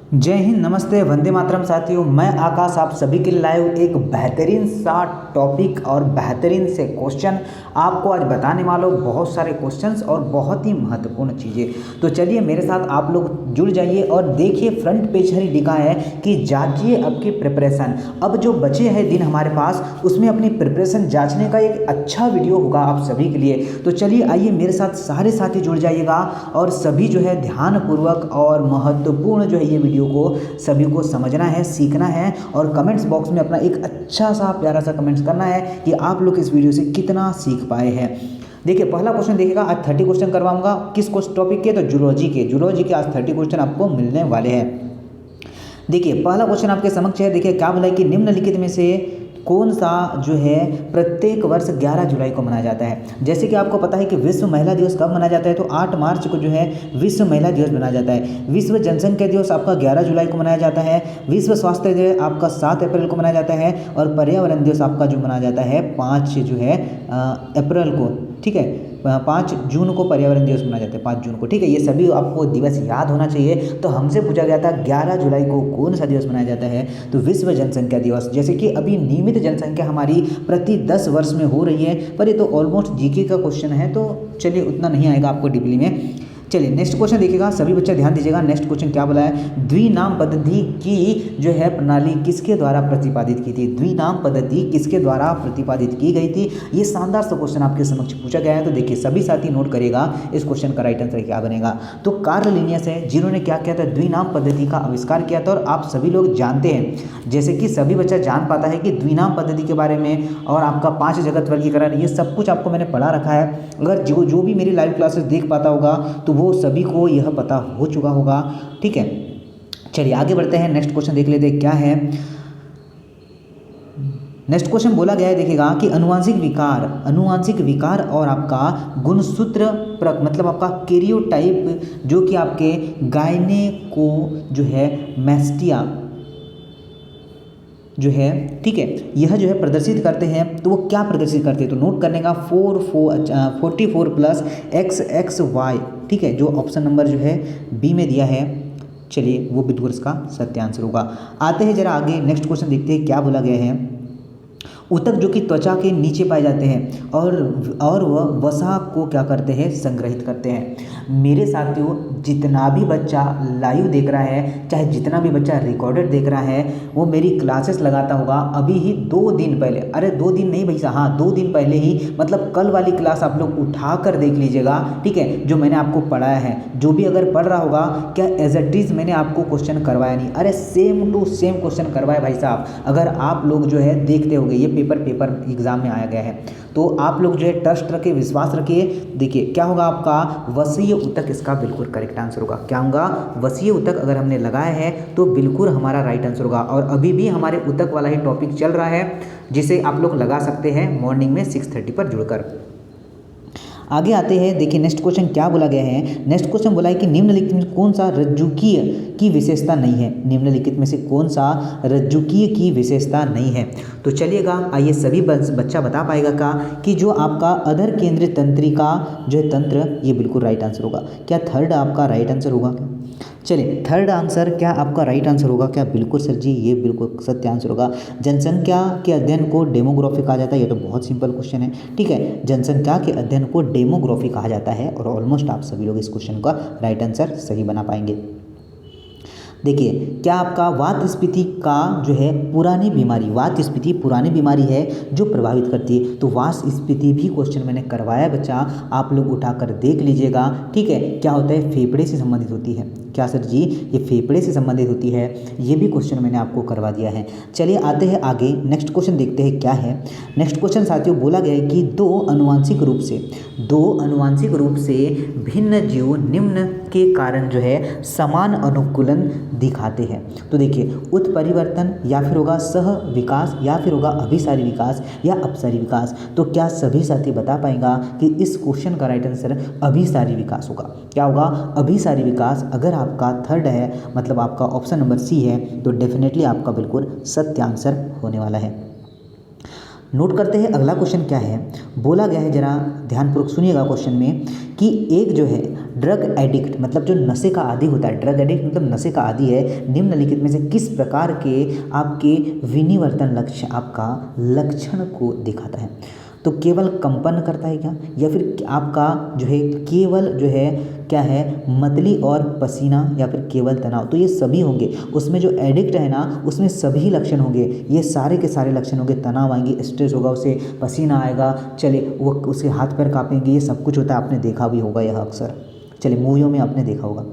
जय हिंद, नमस्ते, वंदे मातरम साथियों। मैं आकाश आप सभी के लिए लाइव एक बेहतरीन सा टॉपिक और बेहतरीन से क्वेश्चन आपको आज बताने वाला हूँ। बहुत सारे क्वेश्चंस और बहुत ही महत्वपूर्ण चीज़ें। तो चलिए मेरे साथ आप लोग जुड़ जाइए और देखिए फ्रंट पेज पर लिखा है कि जांचिए आपकी प्रिपरेशन। अब जो बचे हैं दिन हमारे पास उसमें अपनी प्रिपरेशन जाँचने का एक अच्छा वीडियो होगा आप सभी के लिए। तो चलिए आइए मेरे साथ सारे साथी जुड़ जाइएगा और सभी जो है ध्यानपूर्वक और महत्वपूर्ण जो है ये वीडियो को सभी को समझना है, सीखना है और कमेंट्स बॉक्स में अपना एक अच्छा सा प्यारा सा कमेंट्स करना है कि आप लोग इस वीडियो से कितना सीख पाए हैं। देखिए पहला क्वेश्चन देखिएगा, आज 30 क्वेश्चन करवाऊंगा। किस टॉपिक के? तो जूलॉजी के आज 30 क्वेश्चन आपको मिलने वाले हैं। देखिए पहला क्वेश्चन आपके समक्ष है। देखिए क्या बोला है कि निम्नलिखित में से कौन सा जो है प्रत्येक वर्ष 11 जुलाई को मनाया जाता है। जैसे कि आपको पता है कि विश्व महिला दिवस कब मनाया जाता है, तो 8 मार्च को जो है विश्व महिला दिवस मनाया जाता है। विश्व जनसंख्या दिवस आपका 11 जुलाई को मनाया जाता है। विश्व स्वास्थ्य दिवस आपका 7 अप्रैल को मनाया जाता है और पर्यावरण दिवस आपका जो मनाया जाता है 5 जो है अप्रैल को, ठीक है, 5 जून को पर्यावरण दिवस मनाया जाता है, 5 जून को, ठीक है। ये सभी आपको दिवस याद होना चाहिए। तो हमसे पूछा गया था 11 जुलाई को कौन सा दिवस मनाया जाता है, तो विश्व जनसंख्या दिवस। जैसे कि अभी नियमित जनसंख्या हमारी प्रति 10 वर्ष में हो रही है, पर ये तो ऑलमोस्ट जीके का क्वेश्चन है, तो चलिए उतना नहीं आएगा आपको डिबली में। चलिए नेक्स्ट क्वेश्चन देखिएगा, सभी बच्चे ध्यान दीजिएगा। नेक्स्ट क्वेश्चन क्या बोला है, द्विनाम पद्धति की जो है प्रणाली किसके द्वारा प्रतिपादित की थी। द्विनाम पद्धति किसके द्वारा प्रतिपादित की गई थी, ये शानदार सा क्वेश्चन आपके समक्ष पूछा गया है। तो देखिए सभी साथी नोट करेगा इस क्वेश्चन का राइट आंसर क्या बनेगा। तो कार्ल लिनियस है जिन्होंने क्या किया था, द्विनाम पद्धति का आविष्कार किया था। और आप सभी लोग जानते हैं, जैसे कि सभी बच्चा जान पाता है कि द्विनाम पद्धति के बारे में और आपका 5 जगत वर्गीकरण, ये सब कुछ आपको मैंने पढ़ा रखा है। अगर जो भी मेरी लाइव क्लासेस देख पाता होगा तो वो सभी को यह पता हो चुका होगा, ठीक है। चलिए आगे बढ़ते हैं, नेक्स्ट क्वेश्चन देख लेते हैं क्या है। नेक्स्ट क्वेश्चन बोला गया है, देखिएगा कि अनुवांशिक विकार और आपका गुणसूत्र मतलब आपका कैरियोटाइप जो कि आपके गायनेको जो है मैस्टिया जो है, ठीक है, यह जो है प्रदर्शित करते हैं। तो वो क्या प्रदर्शित करते हैं, तो नोट करने का 44 प्लस XXY, ठीक है, जो ऑप्शन नंबर जो है बी में दिया है। चलिए वो बिल्कुल इसका सत्य आंसर होगा। आते हैं जरा आगे, नेक्स्ट क्वेश्चन देखते हैं क्या बोला गया है। ऊतक जो कि त्वचा के नीचे पाए जाते हैं और वह वसा को क्या करते हैं, संग्रहित करते हैं। मेरे साथियों जितना भी बच्चा लाइव देख रहा है, चाहे जितना भी बच्चा रिकॉर्डेड देख रहा है, वो मेरी क्लासेस लगाता होगा अभी ही 2 दिन पहले, अरे 2 दिन नहीं भैया, हाँ 2 दिन पहले ही, मतलब कल वाली क्लास आप लोग उठा कर देख लीजिएगा, ठीक है, जो मैंने आपको पढ़ाया है। जो भी अगर पढ़ रहा होगा, क्या एज इट इज मैंने आपको क्वेश्चन करवाया नहीं, अरे सेम टू सेम क्वेश्चन करवाया भाई साहब। अगर आप लोग जो है देखते होंगे, ये पेपर एग्जाम में आया गया है, तो आप लोग जो है ट्रस्ट रखिए, विश्वास रखिए। देखिए क्या होगा आपका, वसीय ऊतक इसका बिल्कुल करेक्ट आंसर होगा। क्या होगा, वसीय ऊतक अगर हमने लगाया है तो बिल्कुल हमारा राइट आंसर होगा। और अभी भी हमारे ऊतक वाला ही टॉपिक चल रहा है, जिसे आप लोग लगा सकते हैं मॉर्निंग में 6:30 पर जुड़कर। आगे आते हैं, देखिए नेक्स्ट क्वेश्चन क्या बोला गया है। नेक्स्ट क्वेश्चन बोला है कि निम्नलिखित में कौन सा रज्जुकीय की विशेषता नहीं है। निम्नलिखित में से कौन सा रज्जुकीय की विशेषता नहीं है। तो चलिएगा आइए सभी बच्चा बता पाएगा का कि जो आपका अधर केंद्रित तंत्रिका जो है तंत्र, ये बिल्कुल राइट आंसर होगा। क्या थर्ड आपका राइट आंसर होगा? चलिए थर्ड आंसर क्या आपका राइट आंसर होगा क्या? बिल्कुल सर जी, ये बिल्कुल सत्य आंसर होगा। जनसंख्या के अध्ययन को डेमोग्राफी कहा जाता है। ये तो बहुत सिंपल क्वेश्चन है, ठीक है। जनसंख्या के अध्ययन को डेमोग्राफी कहा जाता है और ऑलमोस्ट आप सभी लोग इस क्वेश्चन का राइट आंसर सही बना पाएंगे। देखिए क्या आपका वातस्फीति का जो है पुरानी बीमारी, वातस्फीति पुरानी बीमारी है जो प्रभावित करती है। तो वातस्फीति भी क्वेश्चन मैंने करवाया बच्चा, आप लोग उठाकर देख लीजिएगा, ठीक है। क्या होता है, फेफड़े से संबंधित होती है। क्या सर जी, ये फेफड़े से संबंधित होती है, ये भी क्वेश्चन मैंने आपको करवा दिया है। चलिए आते हैं आगे, नेक्स्ट क्वेश्चन देखते हैं क्या है। नेक्स्ट क्वेश्चन साथियों बोला गया है कि दो अनुवांशिक रूप से भिन्न जीव निम्न के कारण जो है समान अनुकूलन दिखाते हैं। तो देखिए उत्परिवर्तन या फिर होगा सह विकास या फिर होगा अभिसारी विकास या अपसारी विकास। तो क्या सभी साथी बता पाएगा कि इस क्वेश्चन का राइट आंसर अभिसारी विकास होगा। क्या होगा, अभिसारी विकास। अगर आपका थर्ड है, मतलब आपका ऑप्शन नंबर सी है, तो डेफिनेटली आपका बिल्कुल सत्य आंसर होने वाला है। नोट करते हैं अगला क्वेश्चन क्या है। बोला गया है, जरा ध्यानपूर्वक सुनिएगा क्वेश्चन में, कि एक जो है ड्रग एडिक्ट मतलब जो नशे का आदी होता है, ड्रग एडिक्ट मतलब नशे का आदी है, निम्नलिखित में से किस प्रकार के आपके विनिवर्तन लक्ष्य आपका लक्षण को दिखाता है? तो केवल कंपन करता है क्या, या फिर आपका जो है केवल जो है क्या है मतली और पसीना, या फिर केवल तनाव? तो ये सभी होंगे। उसमें जो एडिक्ट है ना उसमें सभी लक्षण होंगे, ये सारे के सारे लक्षण होंगे। तनाव आएंगे, स्ट्रेस होगा, उसे पसीना आएगा, चले वो उसके हाथ पैर कांपेंगे, ये सब कुछ होता है। आपने देखा भी होगा यह अक्सर, चलिए मूवियों में आपने देखा होगा।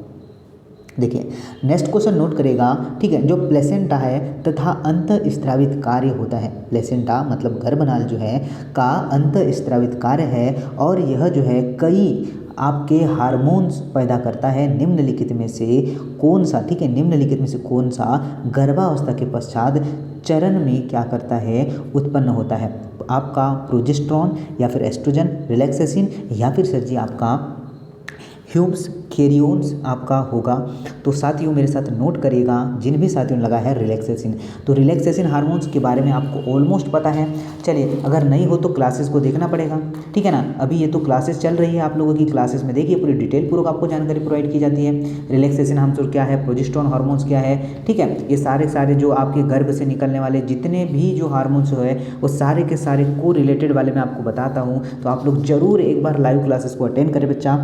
देखिए नेक्स्ट क्वेश्चन नोट करेगा, ठीक है। जो प्लेसेंटा है तथा अंत स्त्रावित कार्य होता है, प्लेसेंटा मतलब गर्भनाल जो है का अंत स्त्रावित कार्य है, और यह जो है कई आपके हार्मोन्स पैदा करता है। निम्नलिखित में से कौन सा, ठीक है, निम्नलिखित में से कौन सा गर्भावस्था के पश्चात चरण में क्या करता है, उत्पन्न होता है? आपका प्रोजेस्टेरॉन, या फिर एस्ट्रोजन, रिलैक्सेसिन, या फिर सर जी आपका ह्यूम्स कैरियोन्स आपका होगा। तो साथियों मेरे साथ नोट करिएगा, जिन भी साथियों ने लगा है रिलैक्सेसिन, तो रिलैक्सेसिन हार्मोन्स के बारे में आपको ऑलमोस्ट पता है। चलिए अगर नहीं हो तो क्लासेस को देखना पड़ेगा, ठीक है ना। अभी ये तो क्लासेस चल रही है, आप लोगों की क्लासेस में देखिए पूरी डिटेल पूर्वक आपको जानकारी प्रोवाइड की जाती है। रिलैक्सेसिन हार्मोन्स क्या है, प्रोजेस्टेरॉन हार्मोन्स क्या है, ठीक है। ये सारे जो आपके गर्भ से निकलने वाले जितने भी जो हार्मोन्स है वो सारे के सारे को रिलेटेड वाले मैं आपको बताता हूँ। तो आप लोग जरूर एक बार लाइव क्लासेस को अटेंड करें बच्चा।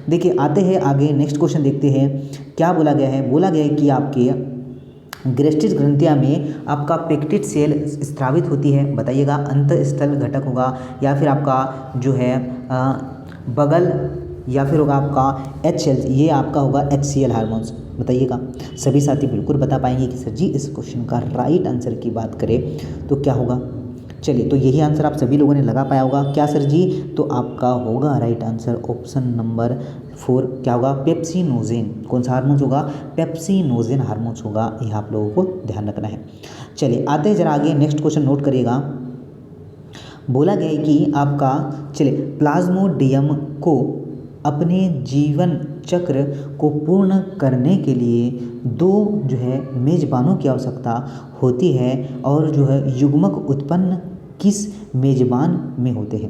देखिए आते हैं आगे, नेक्स्ट क्वेश्चन देखते हैं क्या बोला गया है। बोला गया है कि आपके ग्रेस्टिस ग्रंथिया में आपका पेक्टिट सेल स्रावित होती है, बताइएगा। अंतःस्थल घटक होगा, या फिर आपका जो है बगल, या फिर होगा आपका एच सेल्स, ये आपका होगा HCl हार्मोन्स, बताइएगा। सभी साथी बिल्कुल बता पाएंगे कि सर जी इस क्वेश्चन का राइट आंसर की बात करें तो क्या होगा। चलिए तो यही आंसर आप सभी लोगों ने लगा पाया होगा क्या सर जी? तो आपका होगा राइट आंसर ऑप्शन नंबर 4, क्या होगा, पेप्सिनोजेन। कौन सा हार्मोन्स होगा? पेप्सिनोजेन हार्मोन्स होगा, यह आप लोगों को ध्यान रखना है। चलिए आते हैं जरा आगे, नेक्स्ट क्वेश्चन नोट करिएगा। बोला गया है कि आपका, चलिए, प्लाज्मोडियम को अपने जीवन चक्र को पूर्ण करने के लिए 2 जो है मेज़बानों की आवश्यकता होती है, और जो है युग्मक उत्पन्न किस मेज़बान में होते हैं?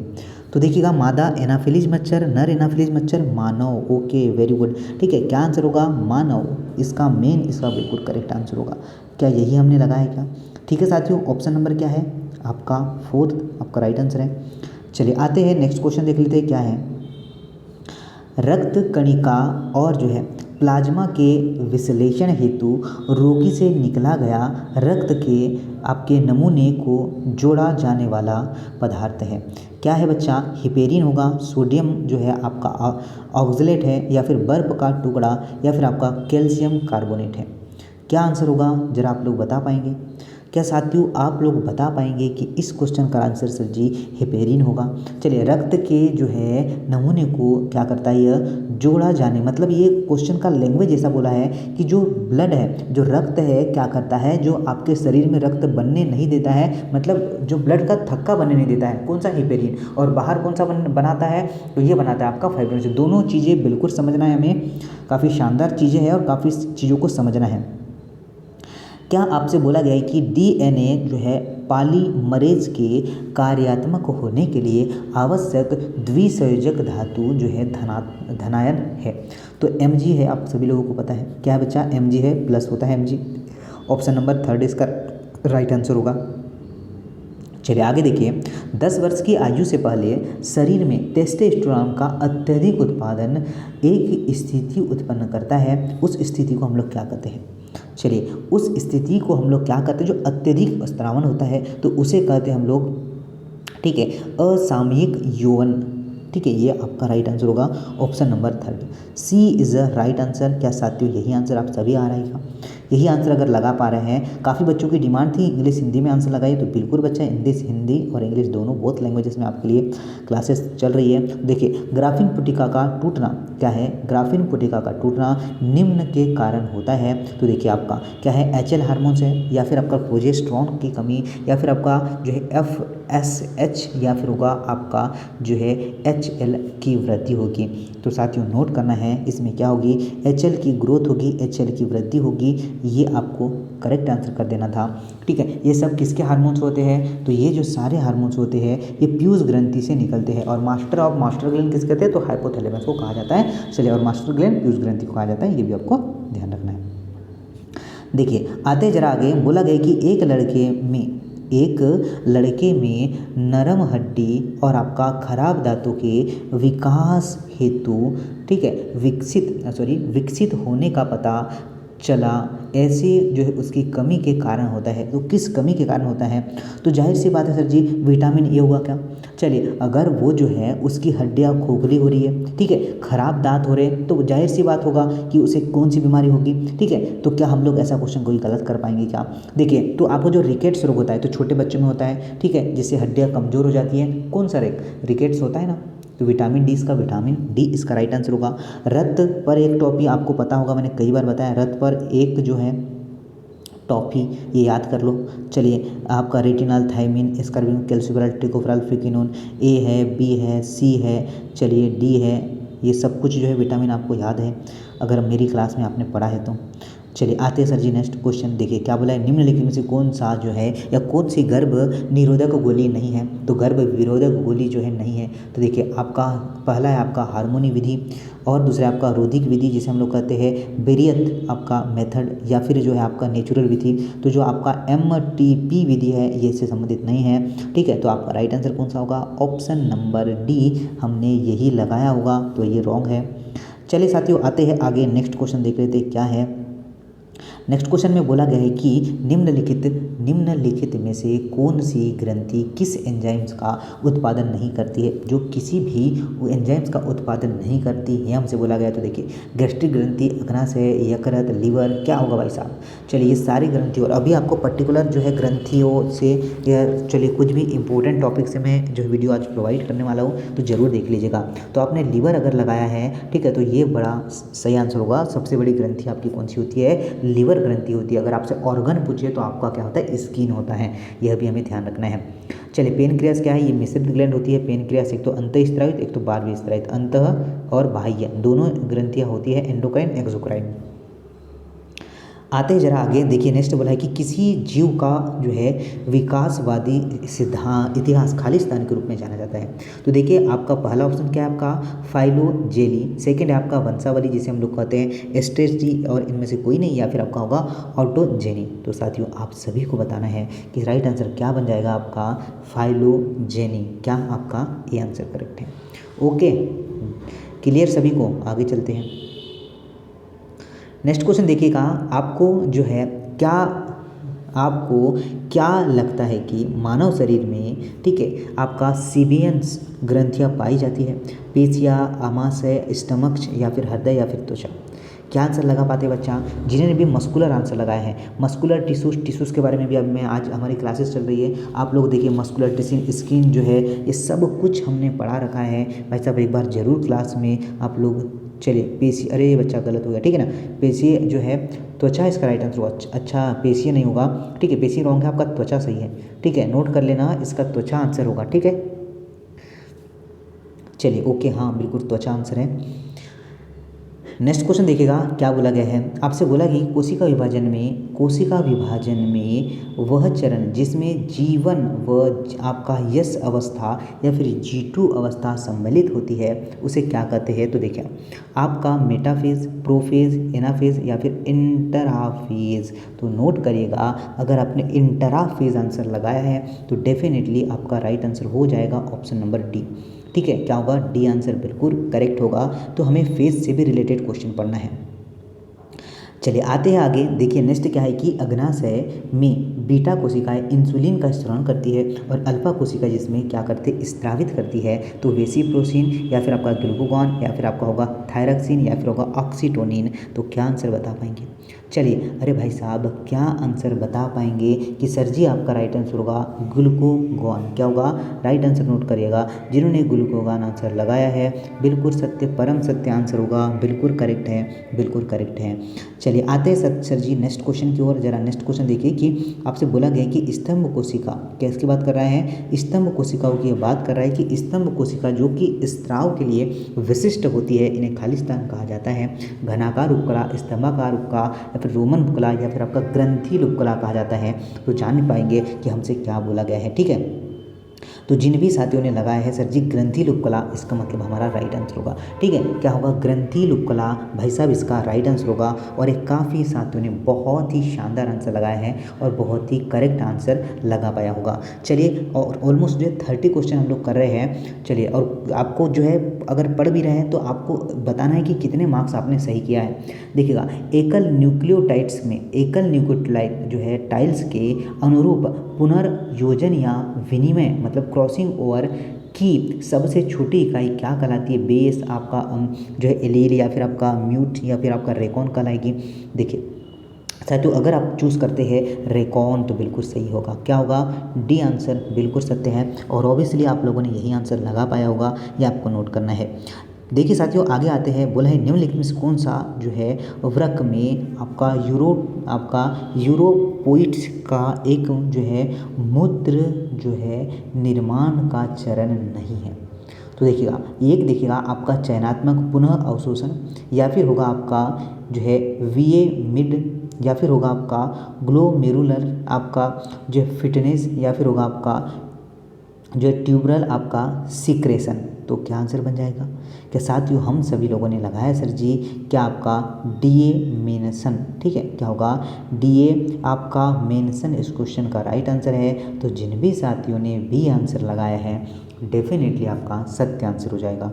तो देखिएगा, मादा एनाफिलीज मच्छर, नर एनाफिलीज मच्छर, मानव। ओके वेरी गुड, ठीक है। क्या आंसर होगा? मानव, इसका मेन, इसका बिल्कुल करेक्ट आंसर होगा। क्या यही हमने लगाया क्या? ठीक है साथियों, ऑप्शन नंबर क्या है आपका? 4th आपका राइट आंसर है। चलिए आते हैं नेक्स्ट क्वेश्चन देख लेते हैं क्या है। रक्त कणिका और जो है प्लाज्मा के विश्लेषण हेतु रोगी से निकला गया रक्त के आपके नमूने को जोड़ा जाने वाला पदार्थ है, क्या है बच्चा? हिपेरिन होगा, सोडियम जो है आपका ऑक्सलेट है, या फिर बर्फ का टुकड़ा, या फिर आपका कैल्शियम कार्बोनेट है? क्या आंसर होगा जरा आप लोग बता पाएंगे? क्या साथियों आप लोग बता पाएंगे कि इस क्वेश्चन का आंसर सर जी हिपेरिन होगा? चलिए, रक्त के जो है नमूने को क्या करता है, यह जोड़ा जाने, मतलब ये क्वेश्चन का लैंग्वेज ऐसा बोला है कि जो ब्लड है, जो रक्त है, क्या करता है, जो आपके शरीर में रक्त बनने नहीं देता है, मतलब जो ब्लड का थक्का बनने नहीं देता है, कौन सा? हिपेरिन। और बाहर कौन सा बनाता है? तो ये बनाता है आपका फाइब्रोनेक्टिन। दोनों चीज़ें बिल्कुल समझना है हमें, काफ़ी शानदार चीज़ें हैं और काफ़ी चीज़ों को समझना है। क्या आपसे बोला गया है कि DNA जो है पॉलीमरेज के कार्यात्मक होने के लिए आवश्यक द्विसंयोजक धातु जो है धनायन है? तो Mg है, आप सभी लोगों को पता है। क्या है बच्चा? Mg है, प्लस होता है Mg। ऑप्शन नंबर 3 इसका राइट आंसर होगा। चलिए आगे देखिए, 10 वर्ष की आयु से पहले शरीर में टेस्टोस्टेरोन का अत्यधिक उत्पादन एक स्थिति उत्पन्न करता है, उस स्थिति को हम लोग क्या कहते हैं? चलिए, उस स्थिति को हम लोग क्या कहते हैं? जो अत्यधिक स्त्रावन होता है तो उसे कहते हैं हम लोग, ठीक है, असामयिक यौवन, ठीक है। ये आपका राइट आंसर होगा option number 3, C is the right answer. क्या साथियों यही आंसर आप सभी आ रहेगा? यही आंसर अगर लगा पा रहे हैं, काफ़ी बच्चों की डिमांड थी इंग्लिश हिंदी में आंसर लगाइए, तो बिल्कुल बच्चा इंग्लिश हिंदी और इंग्लिश दोनों बोथ लैंग्वेजेस में आपके लिए क्लासेस चल रही है। देखिए, ग्राफीन पुटिका का टूटना क्या है? ग्राफीन पुटिका का टूटना निम्न के कारण होता है। तो देखिए आपका क्या है? HL हार्मोन्स है, या फिर आपका प्रोजेस्टेरॉन की कमी, या फिर आपका जो है FSH, या फिर होगा आपका जो है HL की वृद्धि होगी। तो साथियों नोट करना है, इसमें क्या होगी, HL की ग्रोथ होगी, HL की वृद्धि होगी। ये आपको करेक्ट आंसर कर देना था। ठीक है, ये सब किसके हार्मोन्स होते हैं, तो ये जो सारे हार्मोन्स होते हैं ये पीयूष ग्रंथि से निकलते हैं। और मास्टर ग्लैंड किस कहते हैं, तो हाइपोथैलेमस को कहा जाता है। चलिए, और मास्टर ग्लैंड पीयूष ग्रंथि को कहा जाता है, ये भी आपको ध्यान रखना है। देखिए आते जरा आगे, बोला गया कि एक लड़के में नरम हड्डी और आपका खराब दांतों के विकास हेतु, ठीक है, विकसित होने का पता चला। ऐसे जो है उसकी कमी के कारण होता है। तो किस कमी के कारण होता है, तो जाहिर सी बात है सर जी, विटामिन ए होगा क्या। चलिए, अगर वो जो है उसकी हड्डियाँ खोखली हो रही है, ठीक है, खराब दांत हो रहे हैं, तो जाहिर सी बात होगा कि उसे कौन सी बीमारी होगी। ठीक है, तो क्या हम लोग ऐसा क्वेश्चन कोई गलत कर पाएंगे क्या। देखिए, तो आपको जो रिकेट्स रोग होता है तो छोटे बच्चों में होता है, ठीक है, जिससे हड्डियाँ कमज़ोर हो जाती हैं। कौन सा रिकेट्स होता है ना, तो विटामिन डी इसका राइट आंसर होगा। रक्त पर एक टॉपी आपको पता होगा, मैंने कई बार बताया, रक्त पर एक जो है टॉफी, ये याद कर लो। चलिए, आपका रेटिनल, थायमिन, एस्कॉर्बिन, कैल्सिफेरॉल, टिकोफेरॉल, फिकिनोन, ए है, बी है, सी है, चलिए डी है। ये सब कुछ जो है विटामिन आपको याद है, अगर मेरी क्लास में आपने पढ़ा है तो। चलिए आते हैं सर जी नेक्स्ट क्वेश्चन। देखिए क्या बोला है, निम्नलिखित में से कौन सा जो है या कौन सी गर्भ निरोधक गोली नहीं है, तो गर्भ विरोधक गोली जो है नहीं है। तो देखिए, आपका पहला है आपका हार्मोनी विधि, और दूसरा आपका रोधिक विधि जिसे हम लोग कहते हैं बेरियत आपका मेथड, या फिर जो है आपका नेचुरल विधि। तो जो आपका MTP विधि है ये इससे संबंधित नहीं है। ठीक है, तो आपका राइट आंसर कौन सा होगा, ऑप्शन नंबर डी हमने यही लगाया होगा, तो ये रॉन्ग है। चलिए साथियों आते हैं आगे, नेक्स्ट क्वेश्चन देख लेते क्या है। नेक्स्ट क्वेश्चन में बोला गया है कि निम्नलिखित में से कौन सी ग्रंथि किस एंजाइम्स का उत्पादन नहीं करती है, जो किसी भी एंजाइम्स का उत्पादन नहीं करती है, हमसे बोला गया। तो देखिए, गैस्ट्रिक ग्रंथि, अग्नाशय, यकृत, लीवर, क्या होगा भाई साहब। चलिए, ये सारी ग्रंथि, और अभी आपको पर्टिकुलर जो है ग्रंथियों से या चलिए कुछ भी इंपॉर्टेंट टॉपिक से मैं जो वीडियो आज प्रोवाइड करने वाला हूँ, तो ज़रूर देख लीजिएगा। तो आपने लीवर अगर लगाया है, ठीक है, तो ये बड़ा सही आंसर होगा। सबसे बड़ी ग्रंथि आपकी कौन सी होती है, लीवर ग्रंथि होती है। अगर आपसे ऑर्गन पूछे तो आपका क्या होता है, स्किन होता है, यह भी हमें ध्यान रखना है। चलिए, पेनक्रियास क्या है, ये मिश्रित ग्लैंड होती है। पेनक्रियास एक तो अंतःस्रावित, एक तो बाह्यस्रावित, अंतः और बाह्य दोनों ग्रंथियां होती है, एंडोक्राइन, एक्सोक्राइन। आते हैं जरा आगे, देखिए नेक्स्ट बोला है कि किसी जीव का जो है विकासवादी सिद्धांत इतिहास खालिस्तान के रूप में जाना जाता है। तो देखिए, आपका पहला ऑप्शन क्या है, आपका फाइलोजेली, सेकंड है आपका वंशावली जिसे हम लोग कहते हैं एस्ट्रेजी, और इनमें से कोई नहीं, या फिर आपका होगा ऑटोजेनी। तो साथियों आप सभी को बताना है कि राइट आंसर क्या बन जाएगा, आपका फाइलोजेनी। क्या आपका ये आंसर करेक्ट है। ओके, क्लियर सभी को, आगे चलते हैं। नेक्स्ट क्वेश्चन देखिएगा, आपको जो है क्या लगता है कि मानव शरीर में, ठीक है, आपका सीबियंस ग्रंथियाँ पाई जाती है, पेशियाँ, आमाशय, स्टमक, या फिर हृदय, या फिर त्वचा। क्या आंसर लगा पाते बच्चा, जिन्होंने भी मस्कुलर आंसर लगाया है। मस्कुलर टिश्यूज़ के बारे में भी अब मैं आज हमारी क्लासेस चल रही है, आप लोग देखिए मस्कुलर टिश्यू, स्किन जो है, ये सब कुछ हमने पढ़ा रखा है भाई साहब। एक बार ज़रूर क्लास में आप लोग, चलिए पेशी, अरे ये बच्चा गलत हो गया, ठीक है ना, पेशी जो है, त्वचा इसका राइट आंसर होगा। अच्छा, पेशी नहीं होगा, ठीक है, पेशी रॉन्ग है, आपका त्वचा सही है। ठीक है, नोट कर लेना, इसका त्वचा आंसर होगा। ठीक है, चलिए ओके, हाँ बिल्कुल त्वचा आंसर है। नेक्स्ट क्वेश्चन देखिएगा, क्या बोला गया है, आपसे बोला कि कोशिका विभाजन में वह चरण जिसमें जीवन व आपका यस अवस्था या फिर G2 अवस्था सम्मिलित होती है, उसे क्या कहते हैं। तो देखिए, आपका मेटाफेज, प्रोफेज, एनाफेज, या फिर इंटराफेज। तो नोट करिएगा, अगर आपने इंटराफेज आंसर लगाया है तो डेफिनेटली आपका राइट आंसर हो जाएगा ऑप्शन नंबर डी। ठीक है, क्या होगा, डी आंसर बिल्कुल करेक्ट होगा। तो हमें फेज से भी रिलेटेड क्वेश्चन पढ़ना है। चलिए आते हैं आगे, देखिए नेक्स्ट क्या है कि अग्नाशय में बीटा कोशिकाएं इंसुलिन का स्राव करती है, और अल्फा कोशिका जिसमें क्या करते हैं, स्रावित करती है। तो वेसिप्रोसिन, या फिर आपका ग्लूकागॉन, या फिर आपका होगा थायरक्सिन, या फिर होगा ऑक्सीटोनिन। तो क्या आंसर बता पाएंगे। चलिए, अरे भाई साहब क्या आंसर बता पाएंगे कि सर जी आपका राइट आंसर होगा ग्लूकागॉन। क्या होगा, राइट आंसर नोट करिएगा, जिन्होंने ग्लूकागॉन आंसर लगाया है बिल्कुल सत्य, परम सत्य आंसर होगा, बिल्कुल करेक्ट है, बिल्कुल करेक्ट है। चलिए चलिए आते हैं सर जी नेक्स्ट क्वेश्चन की ओर। जरा नेक्स्ट क्वेश्चन देखिए कि आपसे बोला गया कि स्तंभ कोशिका, क्या इसकी बात कर रहा है? स्तंभ कोशिकाओं की बात कर रहा है कि स्तंभ कोशिका जो कि स्त्राव के लिए विशिष्ट होती है, इन्हें खाली स्थान कहा जाता है। घनाकार उपकला, स्तंभाकार उपकला या फिर रोमन उपकला या फिर आपका ग्रंथील उपकला कहा जाता है। तो जान पाएंगे कि हमसे क्या बोला गया है, ठीक है। तो जिन भी साथियों ने लगाया है सर जी ग्रंथील उपकला, इसका मतलब हमारा राइट आंसर होगा, ठीक है। क्या होगा? ग्रंथील उपकला, भाई साहब इसका राइट आंसर होगा। और एक काफ़ी साथियों ने बहुत ही शानदार आंसर लगाया है और बहुत ही करेक्ट आंसर लगा पाया होगा। चलिए, और ऑलमोस्ट जो है 30 क्वेश्चन हम लोग कर रहे हैं। चलिए, और आपको जो है अगर पढ़ भी रहे हैं तो आपको बताना है कि कितने मार्क्स आपने सही किया है। देखिएगा, एकल न्यूक्लियोटाइड्स में एकल न्यूक्लियोटाइड जो है टाइल्स के अनुरूप पुनर्योजन या विनिमय मतलब क्रॉसिंग ओवर की सबसे छोटी इकाई क्या कहलाती है? बेस आपका जो है एलील या फिर आपका म्यूट या फिर आपका रेकॉन कहलाएगी। देखिए साथियों, अगर आप चूज़ करते हैं रेकॉन तो बिल्कुल सही होगा। क्या होगा? डी आंसर बिल्कुल सत्य है। और ऑब्वियसली आप लोगों ने यही आंसर लगा पाया होगा, ये आपको नोट करना है। देखिए साथियों, आगे आते हैं। बोला है निम्नलिखित में से कौन सा जो है वृक्क में आपका यूरोपोइड्स का एक जो है मूत्र जो है निर्माण का चरण नहीं है। तो देखिएगा, एक देखिएगा आपका चयनात्मक पुनः अवशोषण, या फिर होगा आपका जो है वीए मिड, या फिर होगा आपका ग्लोमेरुलर आपका जो फिटनेस, या फिर होगा आपका जो है ट्यूबरल आपका सिक्रेशन। तो क्या आंसर बन जाएगा? क्या साथियों हम सभी लोगों ने लगाया सर जी क्या आपका डीए मेंशन, ठीक है। क्या होगा? डीए आपका मेंशन इस क्वेश्चन का राइट आंसर है। तो जिन भी साथियों ने बी आंसर लगाया है डेफिनेटली आपका सत्य आंसर हो जाएगा।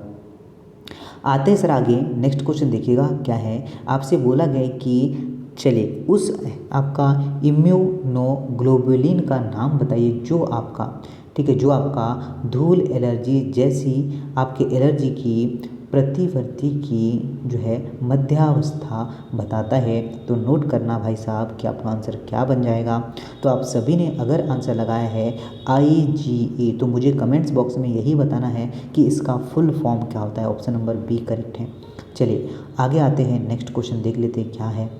आते हैं सर आगे, नेक्स्ट क्वेश्चन देखिएगा क्या है। आपसे बोला गया कि चलिए उस आपका इम्यूनोग्लोबुलिन का नाम बताइए जो आपका, ठीक है, जो आपका धूल एलर्जी जैसी आपके एलर्जी की प्रतिवर्ती की जो है मध्यावस्था बताता है। तो नोट करना भाई साहब कि आपका आंसर क्या बन जाएगा। तो आप सभी ने अगर आंसर लगाया है IgE तो मुझे कमेंट्स बॉक्स में यही बताना है कि इसका फुल फॉर्म क्या होता है। ऑप्शन नंबर बी करेक्ट है। चलिए आगे आते हैं, नेक्स्ट क्वेश्चन देख लेते हैं क्या है।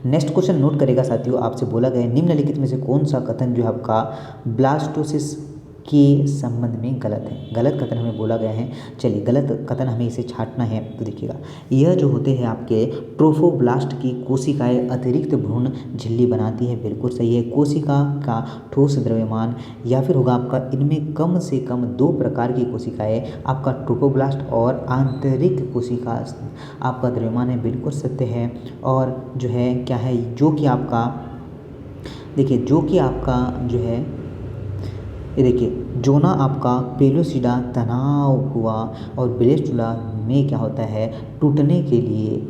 नेक्स्ट क्वेश्चन नोट करेगा साथियों, आपसे बोला गया है निम्नलिखित में से कौन सा कथन जो है आपका ब्लास्टोसिस के संबंध में गलत है। गलत कथन हमें बोला गया है। चलिए गलत कथन हमें इसे छांटना है। तो देखिएगा, यह जो होते हैं आपके ट्रोफोब्लास्ट की कोशिकाएं अतिरिक्त भ्रूण झिल्ली बनाती है, बिल्कुल सही है। कोशिका का ठोस द्रव्यमान, या फिर होगा आपका इनमें कम से कम 2 प्रकार की कोशिकाएं आपका ट्रोफोब्लास्ट और आंतरिक कोशिका आपका द्रव्यमान है, बिल्कुल सत्य है। और जो है क्या है, जो कि आपका देखिए जो कि आपका जो है ये देखिए जोना आपका पेलुसिडा तनाव हुआ और ब्लेस्टुला में क्या होता है टूटने के लिए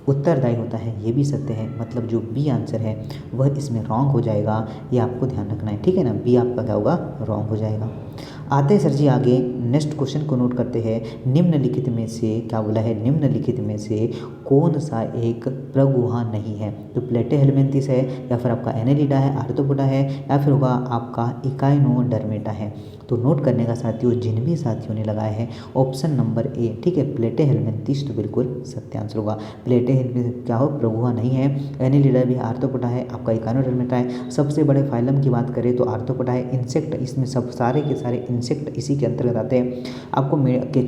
उत्तरदायी होता है, ये भी सत्य है। मतलब जो बी आंसर है वह इसमें रॉन्ग हो जाएगा, ये आपको ध्यान रखना है, ठीक है ना। बी आपका क्या होगा? रॉन्ग हो जाएगा। आते हैं सर जी आगे, नेक्स्ट क्वेश्चन को नोट करते हैं। निम्नलिखित में से क्या बोला है? निम्नलिखित में से कौन सा एक प्रगुहा नहीं है? तो प्लेटेहेल्मिन्थिस है, या फिर आपका एनेलिडा है, आर्थ्रोपोडा है, या फिर होगा आपका इकाइनोडर्मेटा है। तो नोट करने का साथियों, जिन भी साथियों ने लगाया है ऑप्शन नंबर ए, ठीक है, प्लेटेहेल्मिन्थिस तो बिल्कुल सत्य आंसर होगा। प्लेटेहेल्मिन्थिस क्या हो? प्रगुहा नहीं है। एनेलिडा भी आर्थ्रोपोडा है, आपका इकाइनोडर्मेटा है। सबसे बड़े फाइलम की बात करें तो आर्थ्रोपोडा है। इंसेक्ट इसमें सब सारे के सारे इंसेक्ट इसी के अंतर्गत आते हैं। आपको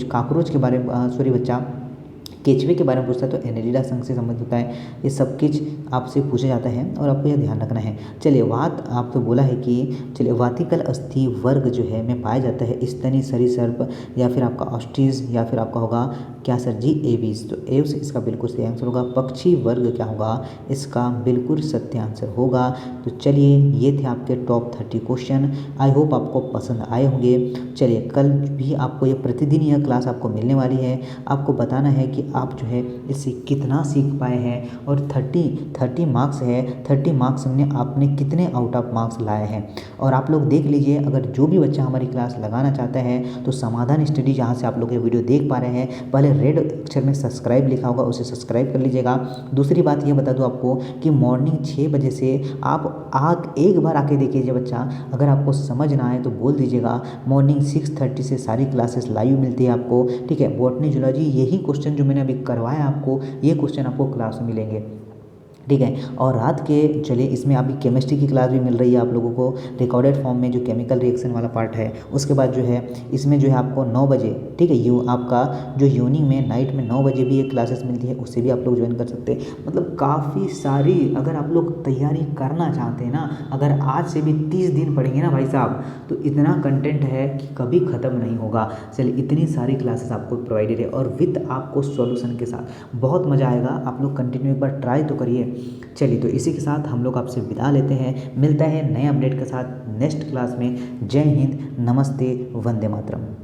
काकरोच के बारे में सॉरी बच्चा केचवे के बारे में पूछता है तो एनेलिडा संघ से संबंधित होता है। ये सब कुछ आपसे पूछा जाता है और आपको यह ध्यान रखना है। चलिए वात आपको बोला है कि चलिए वातिकल अस्थि वर्ग जो है में पाया जाता है स्तनी सरीसृप, या फिर आपका ऑस्ट्रीज, या फिर आपका होगा क्या सर जी एविस। तो एव्स इसका बिल्कुल सही आंसर होगा। पक्षी वर्ग क्या होगा? इसका बिल्कुल सत्य आंसर होगा। तो चलिए ये थे आपके टॉप 30 क्वेश्चन। आई होप आपको पसंद आए होंगे। चलिए कल भी आपको ये प्रतिदिन यह क्लास आपको मिलने वाली है। आपको बताना है कि आप जो है इससे कितना सीख पाए हैं, और 30 मार्क्स है। 30 मार्क्स में आपने कितने आउट ऑफ मार्क्स लाए हैं। और आप लोग देख लीजिए, अगर जो भी बच्चा हमारी क्लास लगाना चाहता है तो समाधान स्टडी जहाँ से आप लोग ये वीडियो देख पा रहे हैं, पहले रेड अक्षर में सब्सक्राइब लिखा होगा, उसे सब्सक्राइब कर लीजिएगा। दूसरी बात ये बता दूं आपको कि मॉर्निंग 6 बजे से आप एक बार आके देखिए बच्चा, अगर आपको समझ ना आए तो बोल दीजिएगा। मॉर्निंग 6:30 से सारी क्लासेस लाइव मिलती है आपको, ठीक है। बॉटनी जूलॉजी यही क्वेश्चन जो मैंने मैंने अभी करवाया आपको, ये क्वेश्चन आपको क्लास में मिलेंगे, ठीक है। और रात के चलिए इसमें अभी केमिस्ट्री की क्लास भी मिल रही है आप लोगों को रिकॉर्डेड फॉर्म में, जो केमिकल रिएक्शन वाला पार्ट है। उसके बाद जो है इसमें जो है आपको 9 बजे, ठीक है, आपका जो इवनिंग में नाइट में 9 बजे भी एक क्लासेस मिलती है, उससे भी आप लोग ज्वाइन कर सकते हैं। मतलब काफ़ी सारी, अगर आप लोग तैयारी करना चाहते हैं ना, अगर आज से भी 30 दिन पढ़ेंगे ना भाई साहब, तो इतना कंटेंट है कि कभी ख़त्म नहीं होगा। चलिए इतनी सारी क्लासेस आपको प्रोवाइडेड है और विद आपको सॉल्यूशन के साथ, बहुत मज़ा आएगा। आप लोग कंटिन्यू एक बार ट्राई तो करिए। चलिए तो इसी के साथ हम लोग आपसे विदा लेते हैं, मिलता है नए अपडेट के साथ नेक्स्ट क्लास में। जय हिंद, नमस्ते, वंदे मातरम।